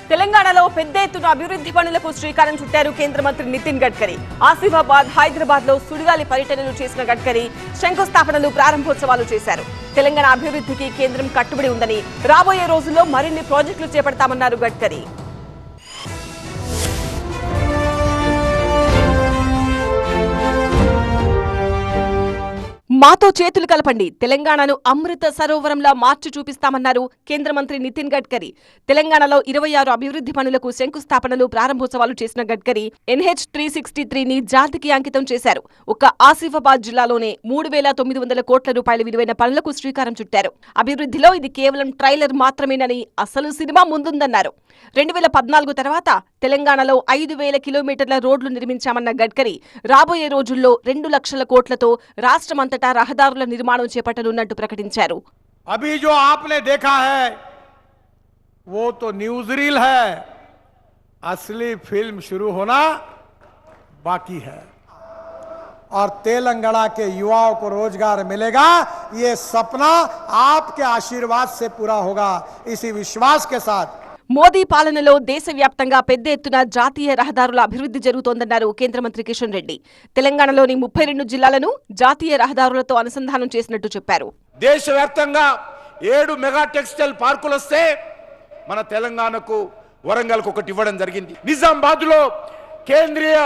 తెలంగాణలో పెద్ద ఎత్తున అభివృద్ధి పనులకు శ్రీకారం చుట్టారు కేంద్ర మంత్రి నితిన్ గడ్కరీ. ఆసిఫాబాద్, హైదరాబాద్ లో సుడిగాలి పర్యటనలు చేసిన గడ్కరీ శంకుస్థాపనలు, ప్రారంభోత్సవాలు చేశారు. తెలంగాణ అభివృద్ధికి కేంద్రం కట్టుబడి ఉందని, రాబోయే రోజుల్లో మరిన్ని ప్రాజెక్టులు చేపడతామన్నారు గడ్కరీ. మాతో చేతులు కలపండి, తెలంగాణను అమృత సరోవరంలా మార్చి చూపిస్తామన్నారు కేంద్ర మంత్రి నితిన్ గడ్కరీ. తెలంగాణలో 26 అభివృద్ధి పనులకు శంకుస్థాపనలు, ప్రారంభోత్సవాలు చేసిన గడ్కరీ NH363ని జాతికి అంకితం చేశారు. ఒక్క ఆసిఫాబాద్ జిల్లాలోనే 3,900 కోట్ల రూపాయల విలువైన పనులకు శ్రీకారం చుట్టారు. అభివృద్ధిలో ఇది కేవలం ట్రైలర్ మాత్రమేనని, అసలు సినిమా ముందుందన్నారు. 2014 తర్వాత తెలంగాణలో 5,000 కిలోమీటర్ల రోడ్లు నిర్మించామన్న గడ్కరీ రాబోయే రోజుల్లో 2 లక్షల కోట్లతో రాష్ట్రమంతటా రహదారుల నిర్మాణం చేపట్టనున్నట్టు ప్రకటించారు. अभी जो आपने देखा है वो तो न्यूज रील है, असली फिल्म शुरू होना बाकी है और तेलंगाना के युवाओं को रोजगार मिलेगा। ये सपना आपके आशीर्वाद से पूरा होगा, इसी विश्वास के साथ మోదీ పాలనలో దేశవ్యాప్తంగా పెద్ద ఎత్తున జాతీయ రహదారుల అభివృద్ధి జరుగుతోందన్నారు కేంద్ర మంత్రి కిషన్ రెడ్డి. తెలంగాణలోని 32 జిల్లాలను జాతీయ రహదారులతో అనుసంధానం చేసినట్టు చెప్పారు. దేశవ్యాప్తంగా 7 మెగా టెక్స్టైల్ పార్కులు వస్తే మన తెలంగాణకు, వరంగల్కు ఒకటి ఇవ్వడం జరిగింది. నిజామాబాద్ లో కేంద్రీయ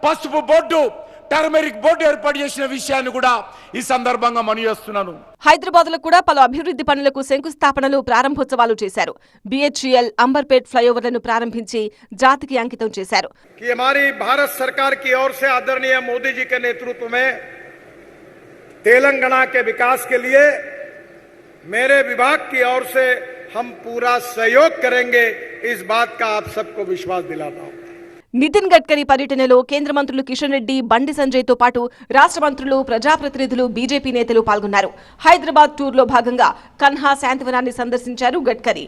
పసుపు బోర్డు, టర్మరిక్ బోర్డు ఏర్పాటు చేసిన విషయాన్ని కూడా ఈ సందర్భంగా మనవిస్తున్నాను. హైదరాబాద్ లో కూడా పలు అభివృద్ధి పనులకు శంకుస్థాపనలు, ప్రారంభోత్సవాలు చేశారు. BHEL अंबरपेट ఫ్లైఓవర్లను ప్రారంభించి జాతికి అంకితం చేశారు. हमारी भारत सरकार की ओर से आदरणीय मोदी जी के नेतृत्व में तेलंगाना के विकास के लिए मेरे विभाग की ओर से हम पूरा सहयोग करेंगे, इस बात का आप सबको विश्वास दिलाता हूं. నితిన్ గడ్కరీ పర్యటనలో కేంద్ర మంత్రులు కిషన్ రెడ్డి, బండి సంజయ్ తో పాటు రాష్ట్ర మంత్రులు, ప్రజాప్రతినిధులు, బీజేపీ నేతలు పాల్గొన్నారు. హైదరాబాద్ టూర్లో భాగంగా కన్హా శాంతివనాన్ని సందర్శించారు గడ్కరీ.